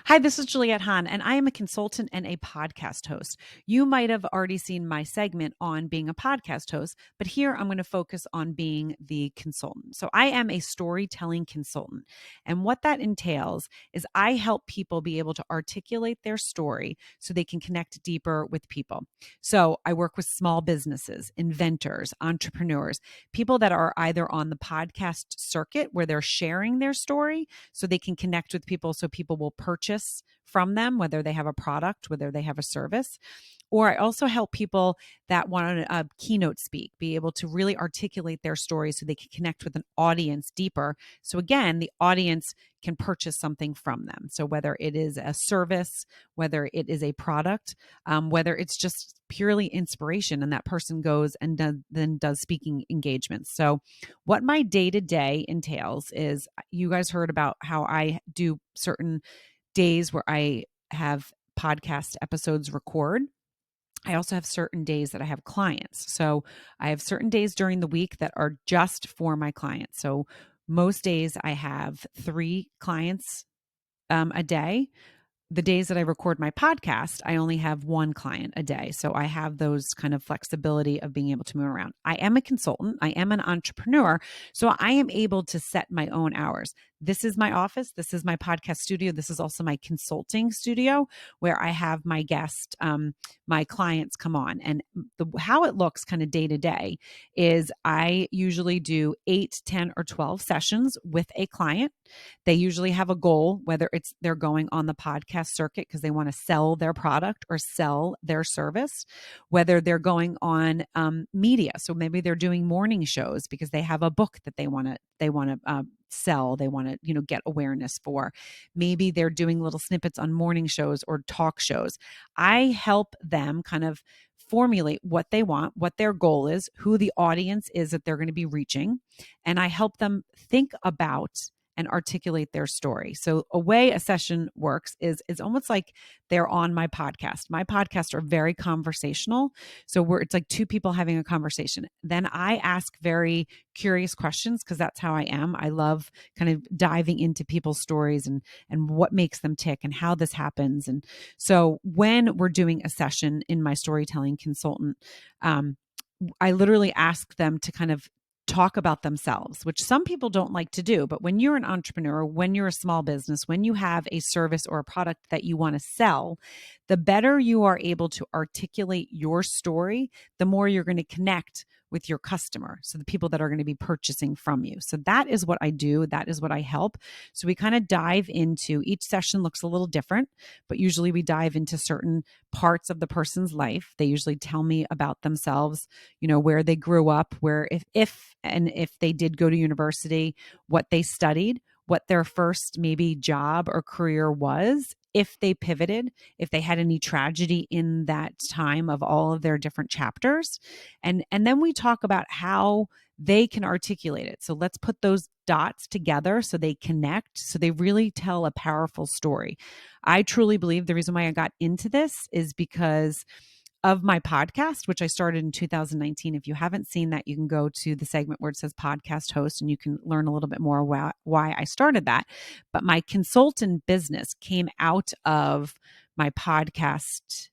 Hi, this is Juliet Hahn, and I am a consultant and a podcast host. You might have already seen my segment on being a podcast host, but here I'm going to focus on being the consultant. So I am a storytelling consultant. And what that entails is I help people be able to articulate their story so they can connect deeper with people. So I work with small businesses, inventors, entrepreneurs, people that are either on the podcast circuit where they're sharing their story so they can connect with people so people will purchase from them, whether they have a product, whether they have a service. Or I also help people that want to keynote speak, be able to really articulate their story so they can connect with an audience deeper. So again, the audience can purchase something from them. So whether it is a service, whether it is a product, whether it's just purely inspiration, and that person goes and then does speaking engagements. So what my day-to-day entails is, you guys heard about how I do certain days where I have podcast episodes record. I also have certain days that I have clients. So I have certain days during the week that are just for my clients. So most days I have 3 clients a day. The days that I record my podcast, I only have 1 client a day. So I have those kind of flexibility of being able to move around. I am a consultant. I am an entrepreneur. So I am able to set my own hours. This is my office. This is my podcast studio. This is also my consulting studio where I have my guest, my clients come on. And how it looks kind of day to day is I usually do 8, 10, or 12 sessions with a client. They usually have a goal, whether it's they're going on the podcast circuit because they want to sell their product or sell their service, whether they're going on media. So maybe they're doing morning shows because they have a book that they want to sell, they want to get awareness for. Maybe they're doing little snippets on morning shows or talk shows. I help them kind of formulate what they want, what their goal is, who the audience is that they're going to be reaching, and I help them think about and articulate their story. So a way a session works is it's almost like they're on my podcast. My podcasts are very conversational. So it's like 2 people having a conversation. Then I ask very curious questions because that's how I am. I love kind of diving into people's stories and what makes them tick and how this happens. And so when we're doing a session in my storytelling consultant, I literally ask them to kind of talk about themselves, which some people don't like to do. But when you're an entrepreneur, when you're a small business, when you have a service or a product that you want to sell, the better you are able to articulate your story, the more you're going to connect with your customer. So the people that are going to be purchasing from you. So that is what I do. That is what I help. So we kind of dive into, each session looks a little different, but usually we dive into certain parts of the person's life. They usually tell me about themselves, where they grew up, where if they did go to university, what they studied, what their first maybe job or career was, if they pivoted, if they had any tragedy in that time of all of their different chapters. And then we talk about how they can articulate it. So let's put those dots together so they connect, so they really tell a powerful story. I truly believe the reason why I got into this is because of my podcast, which I started in 2019. If you haven't seen that, you can go to the segment where it says podcast host and you can learn a little bit more why I started that. But my consultant business came out of my podcast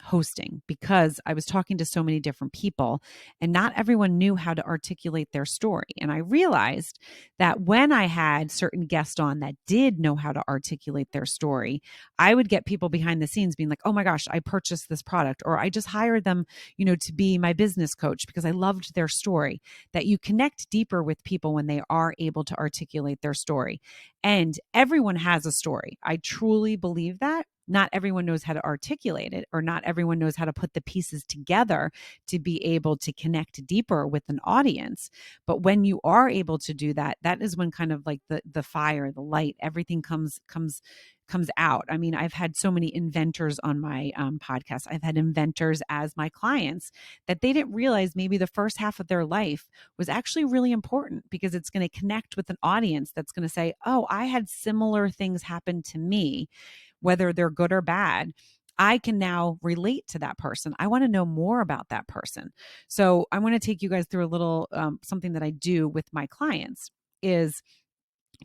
hosting because I was talking to so many different people and not everyone knew how to articulate their story. And I realized that when I had certain guests on that did know how to articulate their story, I would get people behind the scenes being like, oh my gosh, I purchased this product, or I just hired them, to be my business coach because I loved their story. That you connect deeper with people when they are able to articulate their story. And everyone has a story. I truly believe that. Not everyone knows how to articulate it, or not everyone knows how to put the pieces together to be able to connect deeper with an audience. But when you are able to do that, that is when kind of like the fire, the light, everything comes out. I mean, I've had so many inventors on my podcast. I've had inventors as my clients that they didn't realize maybe the first half of their life was actually really important because it's going to connect with an audience that's going to say, oh, I had similar things happen to me, whether they're good or bad. I can now relate to that person. I want to know more about that person. So I want to take you guys through a little something that I do with my clients is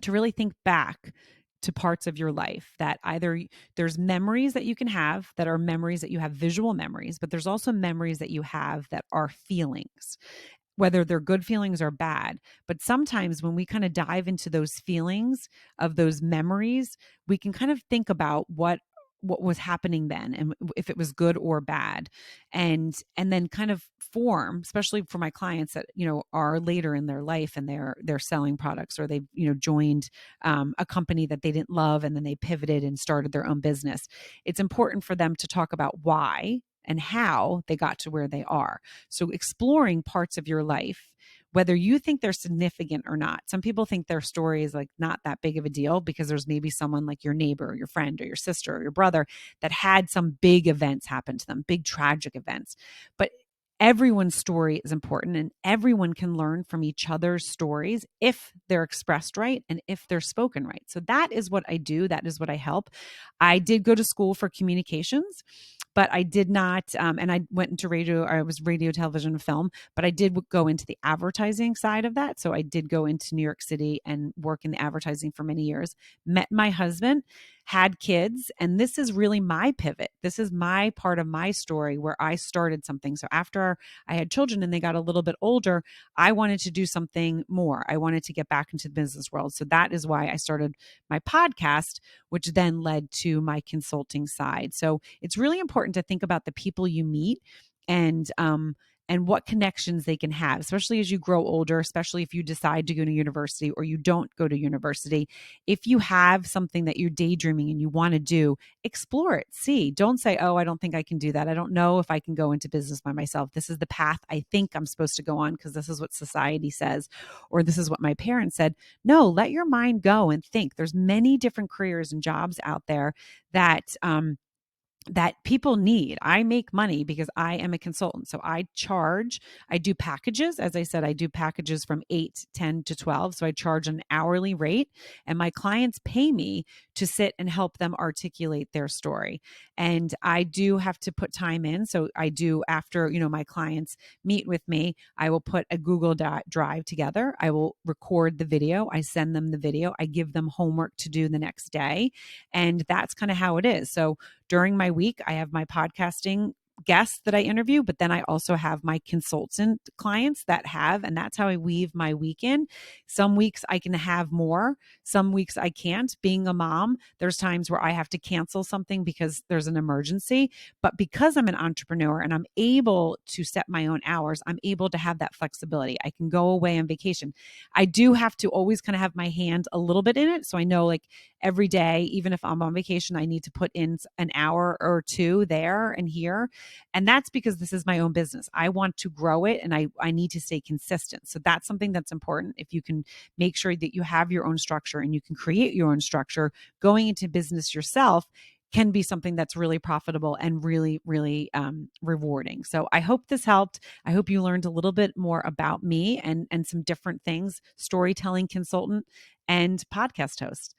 to really think back to parts of your life that either there's memories that you can have that are memories that you have visual memories, but there's also memories that you have that are feelings, whether they're good feelings or bad. But sometimes when we kind of dive into those feelings of those memories, we can kind of think about what was happening then and if it was good or bad, and then kind of form, especially for my clients that are later in their life and they're selling products, or they've joined a company that they didn't love and then they pivoted and started their own business. It's important for them to talk about why and how they got to where they are. So exploring parts of your life, whether you think they're significant or not. Some people think their story is like not that big of a deal because there's maybe someone like your neighbor or your friend or your sister or your brother that had some big events happen to them, big tragic events. But everyone's story is important, and everyone can learn from each other's stories if they're expressed right and if they're spoken right. So that is what I do. That is what I help. I did go to school for communications, but I did not, and I went into radio. I was radio, television, and film, but I did go into the advertising side of that. So I did go into New York City and work in the advertising for many years. Met my husband, had kids, and this is really my pivot. This is my part of my story where I started something. So after I had children and they got a little bit older, I wanted to do something more. I wanted to get back into the business world. So that is why I started my podcast, which then led to my consulting side. So it's really important to think about the people you meet and what connections they can have, especially as you grow older, especially if you decide to go to university or you don't go to university. If you have something that you're daydreaming and you want to do, explore it. See, don't say, oh, I don't think I can do that. I don't know if I can go into business by myself. This is the path I think I'm supposed to go on because this is what society says, or this is what my parents said. No, let your mind go and think. There's many different careers and jobs out there that people need. I make money because I am a consultant. So I do packages. As I said, I do packages from 8, 10 to 12. So I charge an hourly rate, and my clients pay me to sit and help them articulate their story. And I do have to put time in. So I do, after, my clients meet with me, I will put a Google Drive together. I will record the video. I send them the video. I give them homework to do the next day. And that's kind of how it is. So during my week, I have my podcasting guests that I interview, but then I also have my consultant clients and that's how I weave my week in. Some weeks I can have more, some weeks I can't. Being a mom, there's times where I have to cancel something because there's an emergency, but because I'm an entrepreneur and I'm able to set my own hours, I'm able to have that flexibility. I can go away on vacation. I do have to always kind of have my hand a little bit in it. So I know, like, every day, even if I'm on vacation, I need to put in an hour or two there and here. And that's because this is my own business. I want to grow it, and I need to stay consistent. So that's something that's important. If you can make sure that you have your own structure and you can create your own structure, going into business yourself can be something that's really profitable and really, really rewarding. So I hope this helped. I hope you learned a little bit more about me and some different things: storytelling consultant and podcast host.